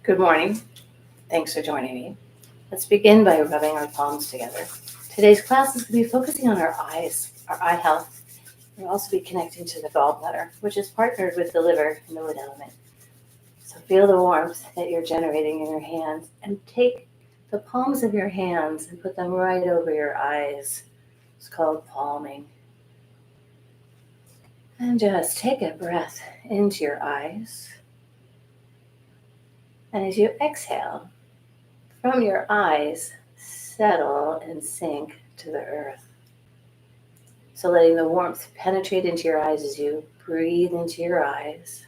Good morning. Thanks for joining me. Let's begin by rubbing our palms together. Today's class is going to be focusing on our eyes, our eye health. We'll also be connecting to the gallbladder, which is partnered with the liver and the wood element. So feel the warmth that you're generating in your hands and take the palms of your hands and put them right over your eyes. It's called palming. And just take a breath into your eyes. And as you exhale, from your eyes, settle and sink to the earth. So letting the warmth penetrate into your eyes as you breathe into your eyes.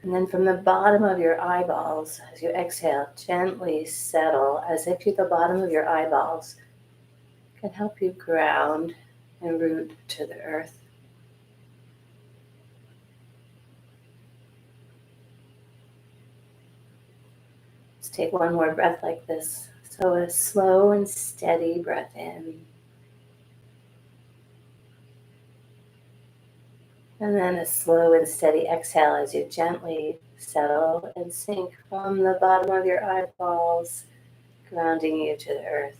And then from the bottom of your eyeballs, as you exhale, gently settle as if the bottom of your eyeballs can help you ground and root to the earth. Let's take one more breath like this. So a slow and steady breath in. And then a slow and steady exhale as you gently settle and sink from the bottom of your eyeballs, grounding you to the earth.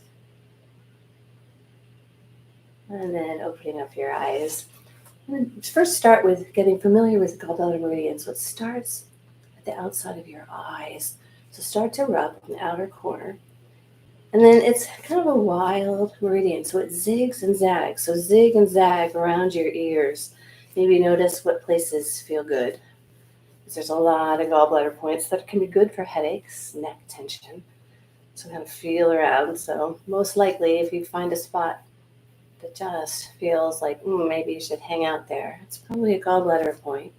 And then opening up your eyes. And first start with getting familiar with the gallbladder meridian. So it starts at the outside of your eyes. So start to rub on the outer corner. And then it's kind of a wild meridian. So it zigs and zags. So zig and zag around your ears. Maybe notice what places feel good. There's a lot of gallbladder points that can be good for headaches, neck tension. So kind of feel around. So most likely if you find a spot that just feels like maybe you should hang out there, it's probably a gallbladder point.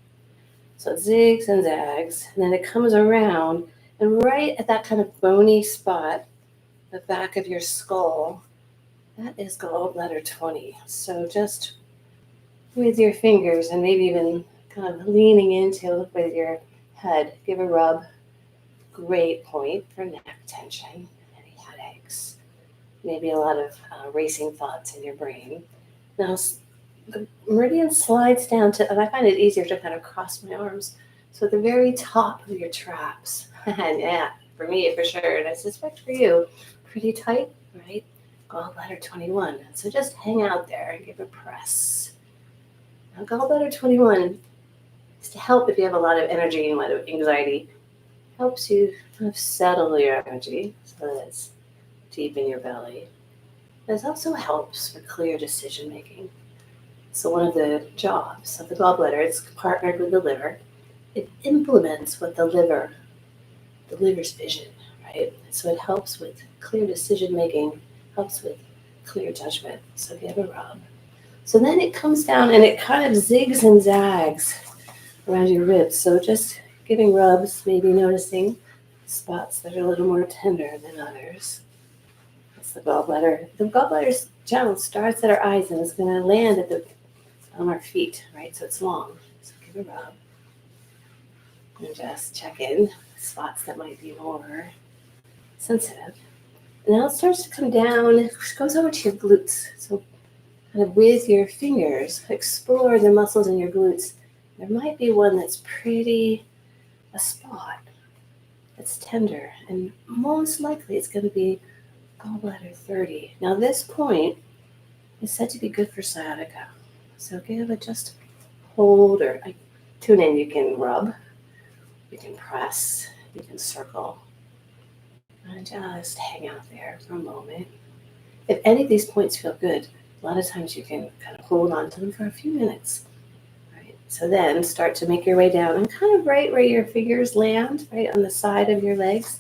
So it zigs and zags, and then it comes around, and right at that kind of bony spot, the back of your skull, that is gallbladder 20. So just with your fingers and maybe even kind of leaning into with your head, give a rub. Great point for neck tension, any headaches, maybe a lot of racing thoughts in your brain. Now, the meridian slides down to, and I find it easier to kind of cross my arms. So at the very top of your traps, and yeah, for me for sure, and I suspect for you, pretty tight, right? Gallbladder 21. So just hang out there and give a press. Now, Gallbladder 21 is to help if you have a lot of energy and a lot of anxiety. Helps you kind of settle your energy so that it's deep in your belly. This also helps for clear decision making. So one of the jobs of the gallbladder, it's partnered with the liver. It implements what the liver's vision, right? So it helps with clear decision making, helps with clear judgment. So give a rub. So then it comes down and it kind of zigs and zags around your ribs. So just giving rubs, maybe noticing spots that are a little more tender than others. That's the gallbladder. The gallbladder's channel starts at our eyes and it's going to land on our feet, right? So it's long. So give a rub and just check in spots that might be more sensitive. And now it starts to come down, it goes over to your glutes. So kind of with your fingers, explore the muscles in your glutes. There might be one that's a spot that's tender, and most likely it's going to be gallbladder 30. Now this point is said to be good for sciatica. So give it just hold or tune in. You can rub, you can press, you can circle, and just hang out there for a moment. If any of these points feel good, a lot of times you can kind of hold on to them for a few minutes. Right? So then start to make your way down and kind of right where your fingers land, right on the side of your legs.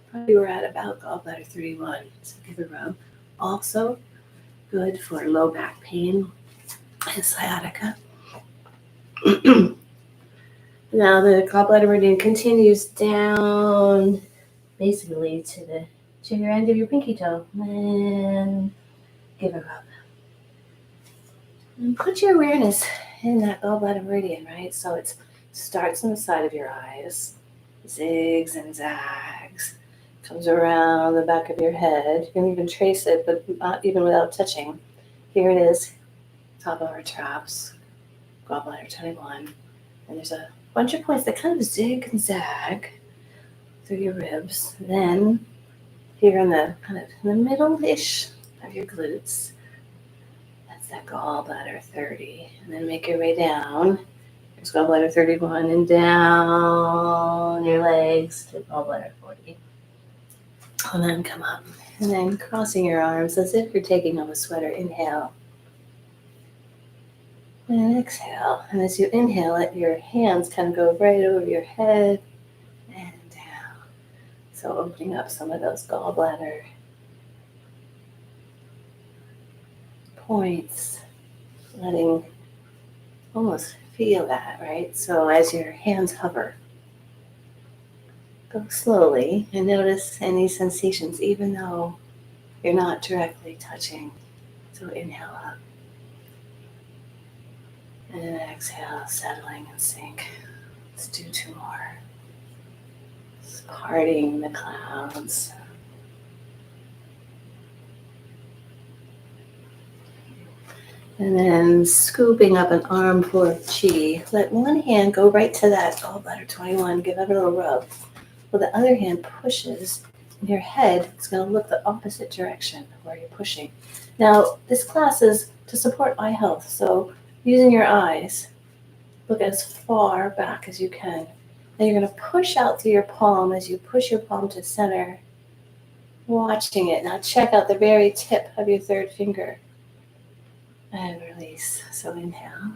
Probably we're at about gallbladder 31. So give a rub. Also good for low back pain and sciatica. Now the gallbladder meridian continues down basically to your end of your pinky toe. And give a rub. And put your awareness in that gallbladder meridian, right? So it starts on the side of your eyes, zigs and zags, comes around the back of your head. You can even trace it, but not even without touching. Here it is, top of our traps, gallbladder 21. And there's a bunch of points that kind of zig and zag through your ribs. Then here in the kind of in the middle-ish of your glutes, that's that gallbladder 30. And then make your way down. There's gallbladder 31 and down your legs to gallbladder 40. And then come up. And then crossing your arms as if you're taking off a sweater. Inhale. And exhale. And as you inhale, let your hands kind of go right over your head and down. So opening up some of those gallbladder points. Letting almost feel that, right? So as your hands hover, go slowly and notice any sensations, even though you're not directly touching. So inhale up. And then exhale, settling and sink. Let's do 2 more. Just parting the clouds. And then scooping up an armful of chi. Let one hand go right to that gallbladder 21. Give it a little rub. Well, the other hand pushes, and your head is going to look the opposite direction where you're pushing. Now, this class is to support eye health, so using your eyes, look as far back as you can. Now you're going to push out through your palm as you push your palm to center, watching it. Now check out the very tip of your third finger. And release. So inhale.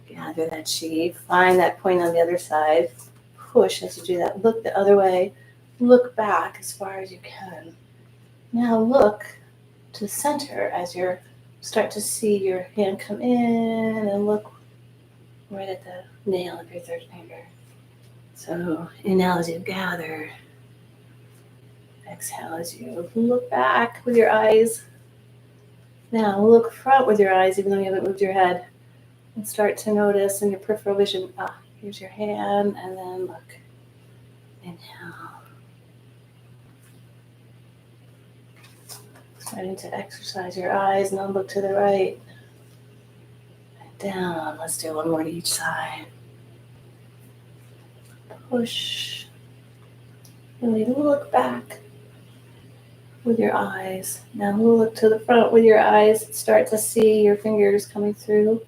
Gather that chi. Find that point on the other side. Push as you do that. Look the other way. Look back as far as you can. Now look to the center as you start to see your hand come in and look right at the nail of your third finger. So inhale as you gather. Exhale as you look back with your eyes. Now look front with your eyes even though you haven't moved your head. And start to notice in your peripheral vision, here's your hand, and then look. Inhale. Starting to exercise your eyes, now look to the right. And down. Let's do 1 more to each side. Push. Really look back with your eyes. Now look to the front with your eyes. Start to see your fingers coming through.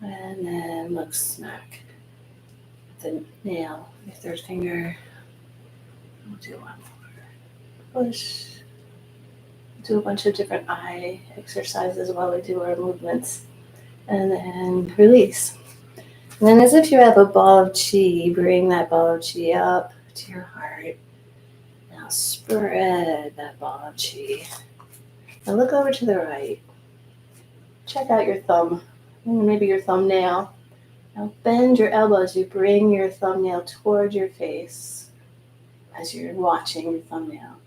And then look smack at the nail, your third finger. We'll do 1 more. Push. Do a bunch of different eye exercises while we do our movements. And then release. And then as if you have a ball of chi, bring that ball of chi up to your heart. Now spread that ball of chi. Now look over to the right. Check out your thumb, maybe your thumbnail. Now bend your elbow as you bring your thumbnail toward your face as you're watching your thumbnail.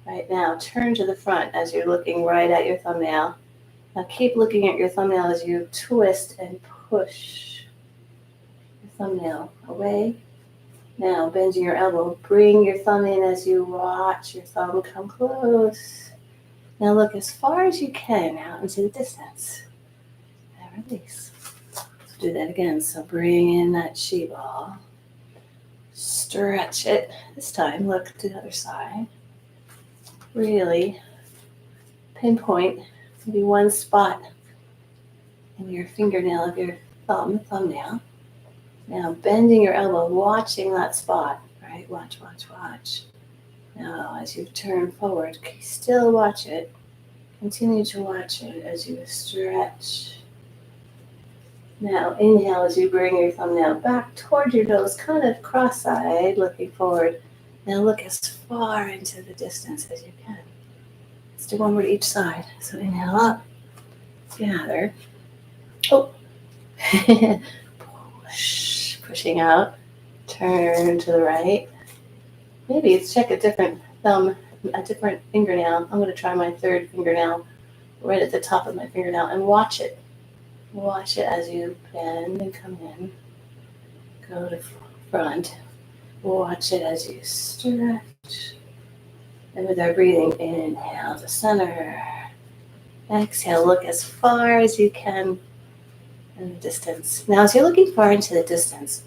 Right now, turn to the front as you're looking right at your thumbnail. Now keep looking at your thumbnail as you twist and push your thumbnail away. Now, bending your elbow, bring your thumb in as you watch your thumb come close. Now look as far as you can out into the distance. And release. Let's do that again. So bring in that chi ball. Stretch it. This time, look to the other side. Really pinpoint maybe one spot in your fingernail of your thumbnail. Now bending your elbow, watching that spot, right? Watch, watch, watch. Now as you turn forward, still watch it. Continue to watch it as you stretch. Now inhale as you bring your thumbnail back toward your nose, kind of cross-eyed, looking forward. Now look as far into the distance as you can. Let's do 1 more to each side. So inhale up, gather. Oh, push, pushing out. Turn to the right. Maybe let's check a different thumb, a different fingernail. I'm going to try my third fingernail right at the top of my fingernail and watch it. Watch it as you bend and come in. Go to front. Watch it as you stretch. And with our breathing, inhale to center. Exhale, look as far as you can. in the distance. Now, as you're looking far into the distance,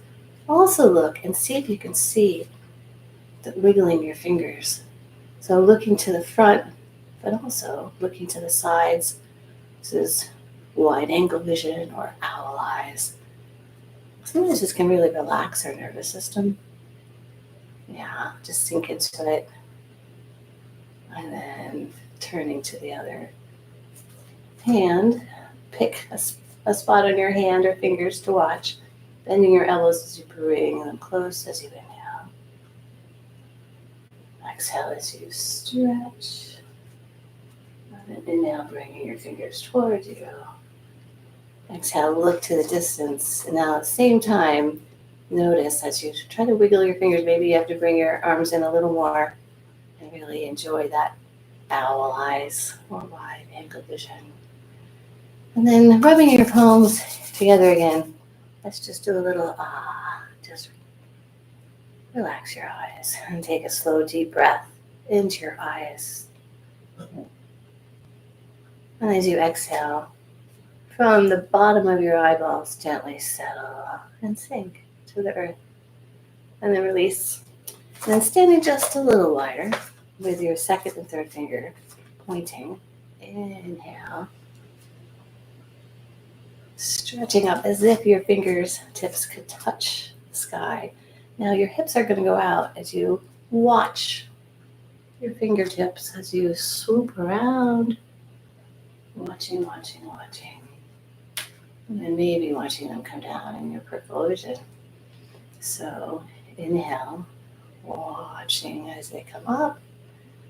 also look and see if you can see the wiggling your fingers. So looking to the front, but also looking to the sides. This is wide angle vision or owl eyes. Sometimes this can really relax our nervous system. Yeah, just sink into it. And then turning to the other hand, pick a spot on your hand or fingers to watch. Bending your elbows as you bring them close as you inhale. Exhale as you stretch. And then inhale, bringing your fingers towards you. Exhale, look to the distance. And now at the same time, notice as you try to wiggle your fingers, maybe you have to bring your arms in a little more and really enjoy that owl eyes or wide angle vision. And then rubbing your palms together again. Let's just do a little just relax your eyes and take a slow, deep breath into your eyes. And as you exhale, from the bottom of your eyeballs, gently settle and sink to the earth. And then release. And then standing just a little wider with your second and third finger pointing. Inhale. Stretching up as if your fingers tips could touch the sky. Now your hips are going to go out as you watch your fingertips as you swoop around. Watching. And then maybe watching them come down in your peripheral vision. So inhale, watching as they come up.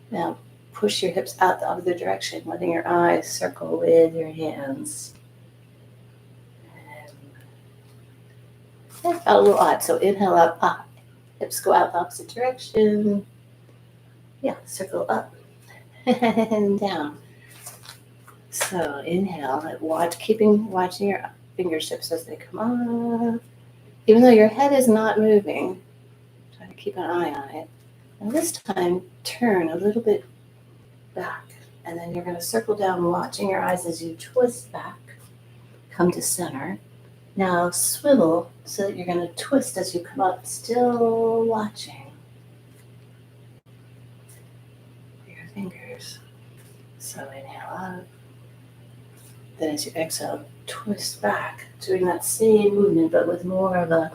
Now push your hips out the other direction, letting your eyes circle with your hands. That felt a little odd. So inhale up, hips go out the opposite direction. Yeah, circle up and down. So inhale, keeping watching your fingertips as they come up. Even though your head is not moving, try to keep an eye on it. And this time, turn a little bit back. And then you're going to circle down, watching your eyes as you twist back. Come to center. Now swivel so that you're going to twist as you come up, still watching your fingers. So inhale up. Then as you exhale, twist back, doing that same movement, but with more of a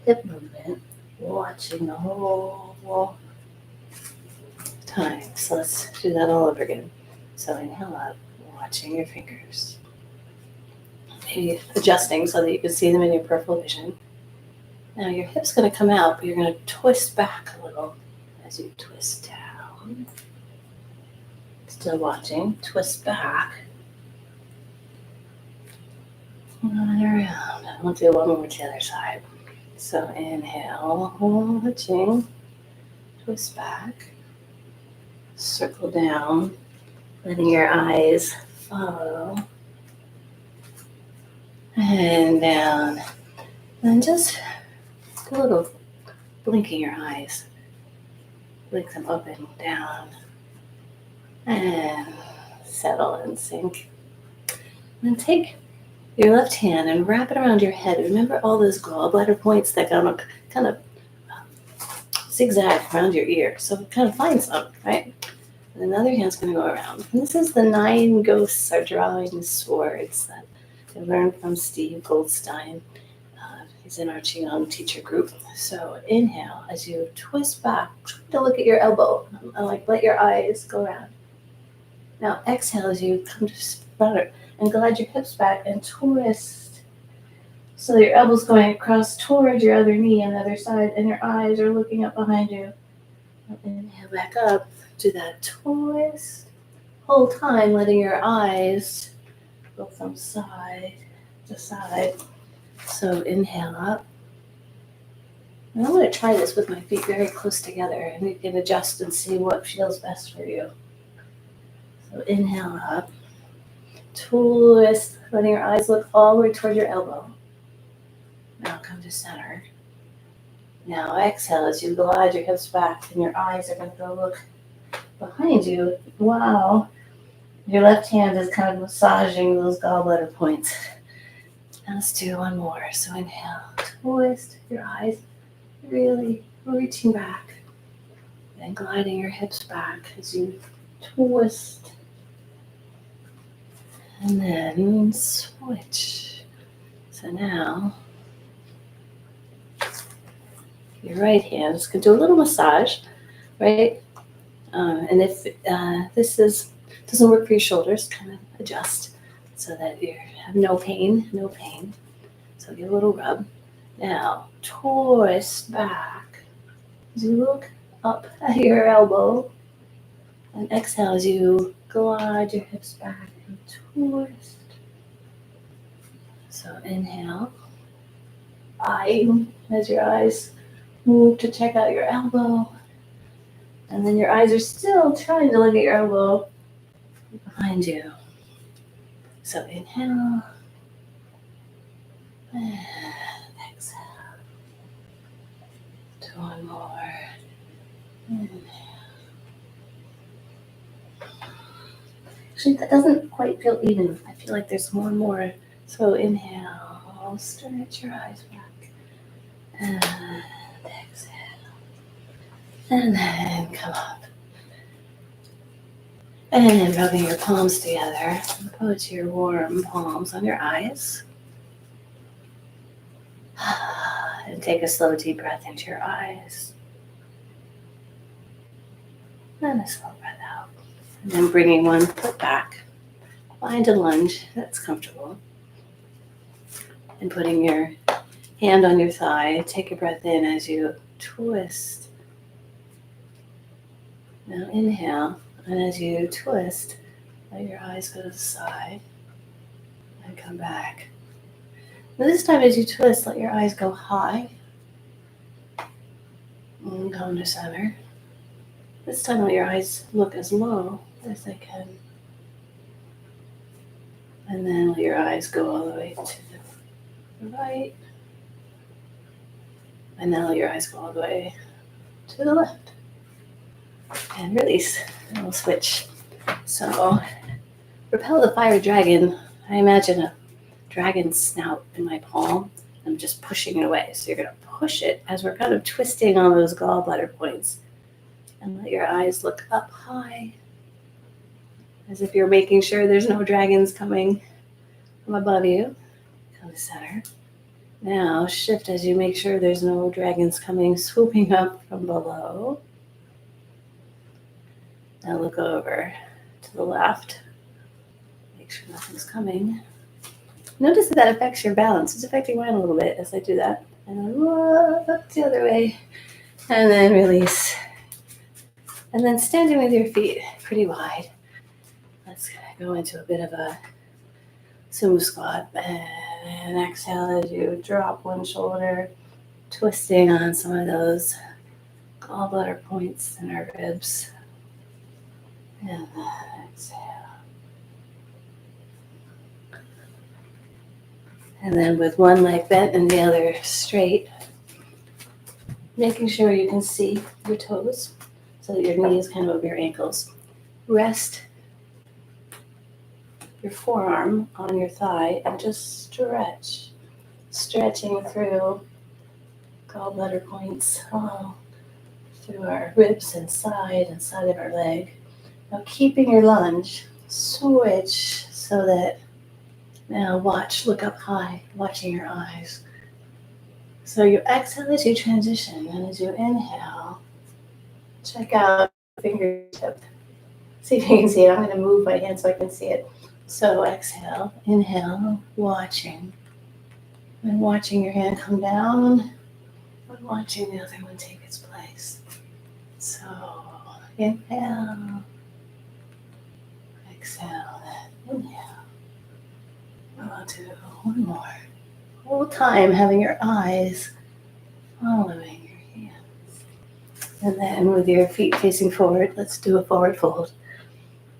hip movement, watching the whole time. So let's do that all over again. So inhale up, watching your fingers. Maybe adjusting so that you can see them in your peripheral vision. Now your hip's going to come out, but you're going to twist back a little as you twist down. Still watching, twist back. And around. We'll do one more to the other side. So inhale, watching, twist back, circle down, letting your eyes follow. And down. And just do a little blinking your eyes. Blink them up and down. And settle and sink. And take your left hand and wrap it around your head. Remember all those gallbladder points that kind of zigzag around your ear. So kind of find some, right? And another hand's going to go around. And this is the 9 ghosts are drawing swords that I learned from Steve Goldstein. He's in our Qigong teacher group. So inhale as you twist back. Try to look at your elbow. Let your eyes go around. Now exhale as you come to flutter and glide your hips back and twist. So your elbow's going across towards your other knee on the other side, and your eyes are looking up behind you. Inhale back up. Do that twist. Whole time letting your eyes go from side to side. So inhale up. And I'm going to try this with my feet very close together, and you can adjust and see what feels best for you. So inhale up. Twist, letting your eyes look all the way toward your elbow. Now come to center. Now exhale as you glide your hips back, and your eyes are going to go look behind you. Wow. Your left hand is kind of massaging those gallbladder points. Let's do one more. So inhale, twist your eyes, really reaching back and gliding your hips back as you twist. And then switch. So now your right hand is going to do a little massage, right? And if this doesn't work for your shoulders, kind of adjust so that you have no pain. So give a little rub. Now twist back as you look up at your elbow, and exhale as you glide your hips back and twist. So inhale, eyeing as your eyes move to check out your elbow. And then your eyes are still trying to look at your elbow behind you. So inhale, and exhale. Do one more. Inhale. Actually, that doesn't quite feel even. I feel like there's one more. So inhale, stretch your eyes back. And exhale. And then come up. And rubbing your palms together. Put your warm palms on your eyes. And take a slow, deep breath into your eyes. And a slow breath out. And then bringing one foot back. Find a lunge that's comfortable. And putting your hand on your thigh. Take a breath in as you twist. Now inhale. And as you twist, let your eyes go to the side and come back. Now this time as you twist, let your eyes go high and come to center. This time let your eyes look as low as they can. And then let your eyes go all the way to the right. And now let your eyes go all the way to the left. And release. And we'll switch. So, Repel the fire dragon. I imagine a dragon's snout in my palm. I'm just pushing it away. So you're going to push it as we're kind of twisting on those gallbladder points. And let your eyes look up high. As if you're making sure there's no dragons coming from above you. Come to center. Now shift as you make sure there's no dragons coming swooping up from below. Now look over to the left. Make sure nothing's coming. Notice that affects your balance. It's affecting mine a little bit as I do that. And then up the other way. And then release. And then standing with your feet pretty wide. Let's go into a bit of a sumo squat. And exhale as you drop one shoulder, twisting on some of those gallbladder points in our ribs. And then exhale. And then with one leg bent and the other straight, making sure you can see your toes so that your knee is kind of over your ankles. Rest your forearm on your thigh and just stretch. Stretching through gallbladder points all through our ribs and side of our leg. Now keeping your lunge, switch so that now watch, look up high, watching your eyes. So you exhale as you transition, and as you inhale, check out the fingertip. See if you can see it. I'm going to move my hand so I can see it. So exhale, inhale, watching. And watching your hand come down, and watching the other one take its place. So inhale, exhale, then inhale. I'll do one more. Whole time having your eyes following your hands. And then with your feet facing forward, let's do a forward fold.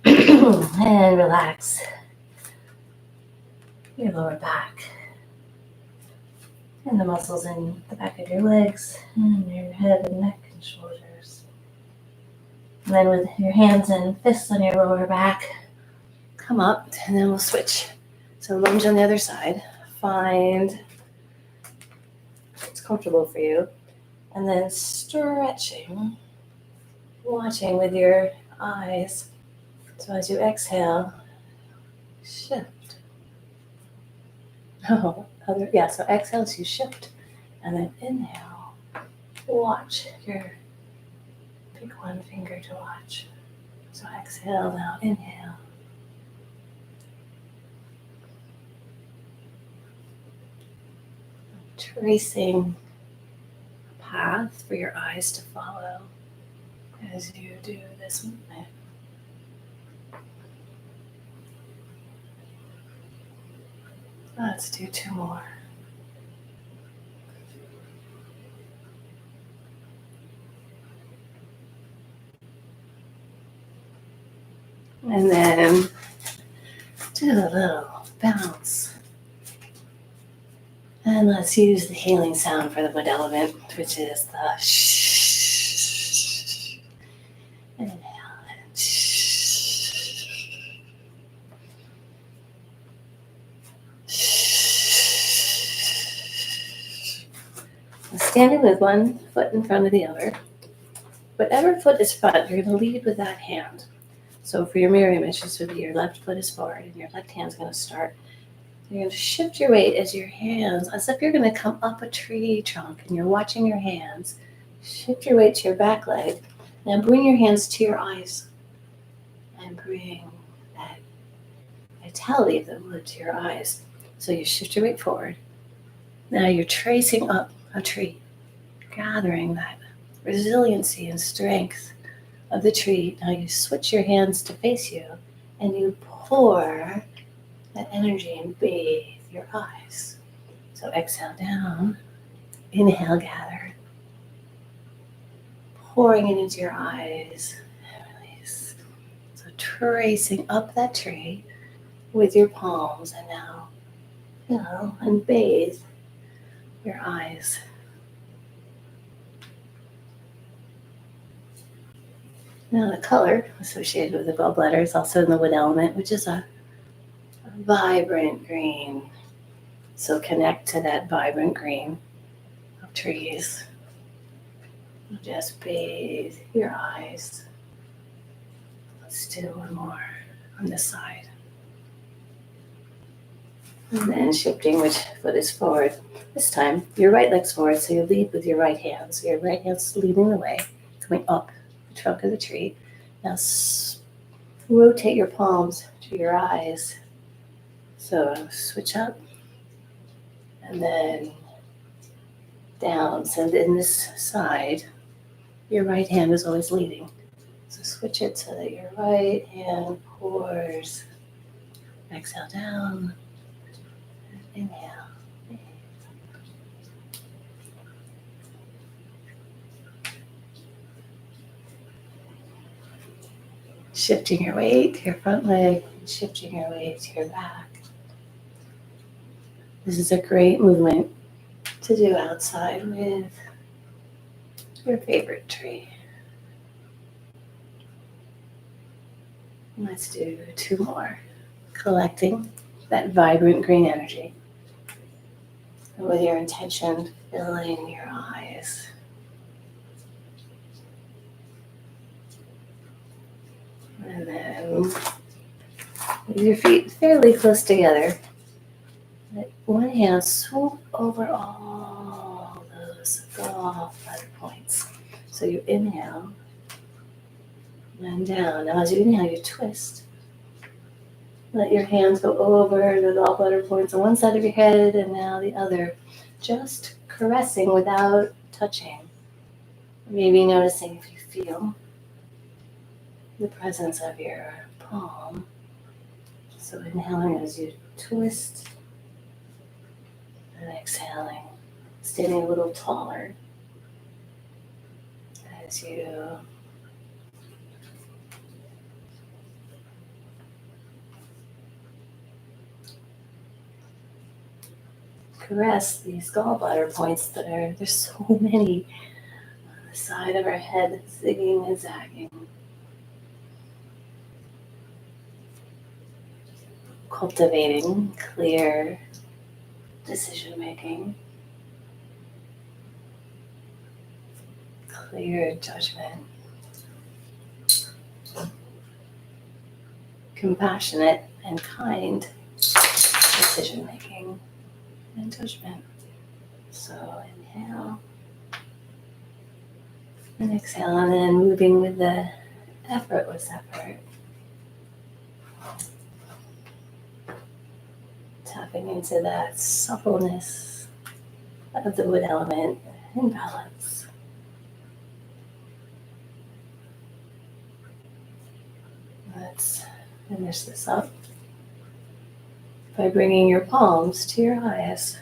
And relax your lower back. And the muscles in the back of your legs, and your head and neck and shoulders. And then with your hands and fists on your lower back, come up, and then we'll switch. So lunge on the other side. find what's comfortable for you. And then stretching, watching with your eyes. So as you exhale, shift. So exhale as you shift. And then inhale, watch your, pick one finger to watch. So exhale now, inhale. Tracing a path for your eyes to follow as you do this movement. Let's do 2 more. And then do a little bounce. And let's use the healing sound for the wood element, which is the shh. Inhale and shh. Standing with one foot in front of the other. Whatever foot is front, you're going to lead with that hand. So for your mirror image, this would be your left foot is forward and your left hand's going to start. You're going to shift your weight as your hands, as if you're going to come up a tree trunk and you're watching your hands. Shift your weight to your back leg. Now bring your hands to your eyes and bring that vitality of the wood to your eyes. So you shift your weight forward. Now you're tracing up a tree, gathering that resiliency and strength of the tree. Now you switch your hands to face you and you pour that energy and bathe your eyes. So exhale down, inhale, gather, pouring it into your eyes, and release. So tracing up that tree with your palms, and now fill and bathe your eyes. Now the color associated with the gallbladder is also in the wood element, which is a vibrant green. So connect to that vibrant green of trees. Just bathe your eyes. Let's do one more on this side. And then shifting which foot is forward. This time, your right leg's forward, so you lead with your right hand. So your right hand's leading the way, coming up the trunk of the tree. Now rotate your palms to your eyes. So switch up and then down. So in this side, your right hand is always leading. So switch it so that your right hand pours. Exhale down. Inhale. Shifting your weight to your front leg, shifting your weight to your back. This is a great movement to do outside with your favorite tree. Let's do 2 more. Collecting that vibrant green energy. And with your intention, filling your eyes. And then with your feet fairly close together, let one hand swoop over all those gall bladder points. So you inhale and down. Now as you inhale, you twist. Let your hands go over the gallbladder points on one side of your head and now the other. Just caressing without touching. Maybe noticing if you feel the presence of your palm. So inhaling as you twist and exhaling, standing a little taller as you caress these gallbladder points there's so many on the side of our head, zigging and zagging. Cultivating clear decision making, clear judgment, compassionate and kind decision making and judgment. So inhale and exhale, and then moving with the effortless effort. Tapping into that suppleness of the wood element and balance. Let's finish this up by bringing your palms to your eyes.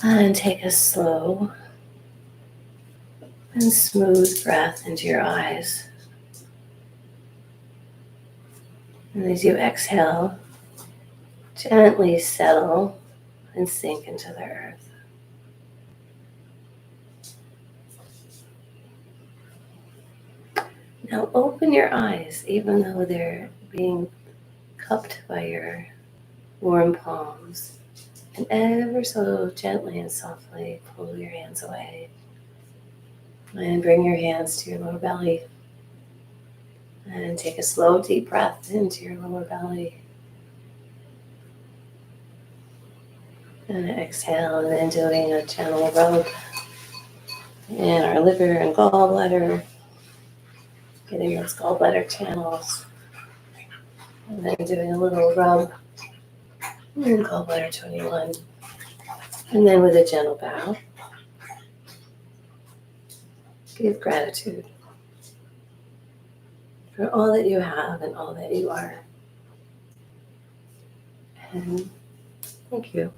And take a slow and smooth breath into your eyes. And as you exhale, gently settle and sink into the earth. Now open your eyes, even though they're being cupped by your warm palms, and ever so gently and softly pull your hands away. And bring your hands to your lower belly. And take a slow, deep breath into your lower belly. And exhale, and then doing a gentle rub in our liver and gallbladder, getting those gallbladder channels. And then doing a little rub in gallbladder 21. And then with a gentle bow, give gratitude for all that you have and all that you are. And thank you.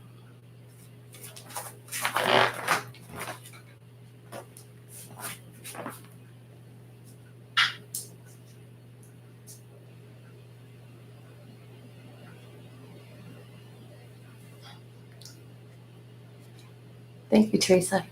Thank you, Teresa.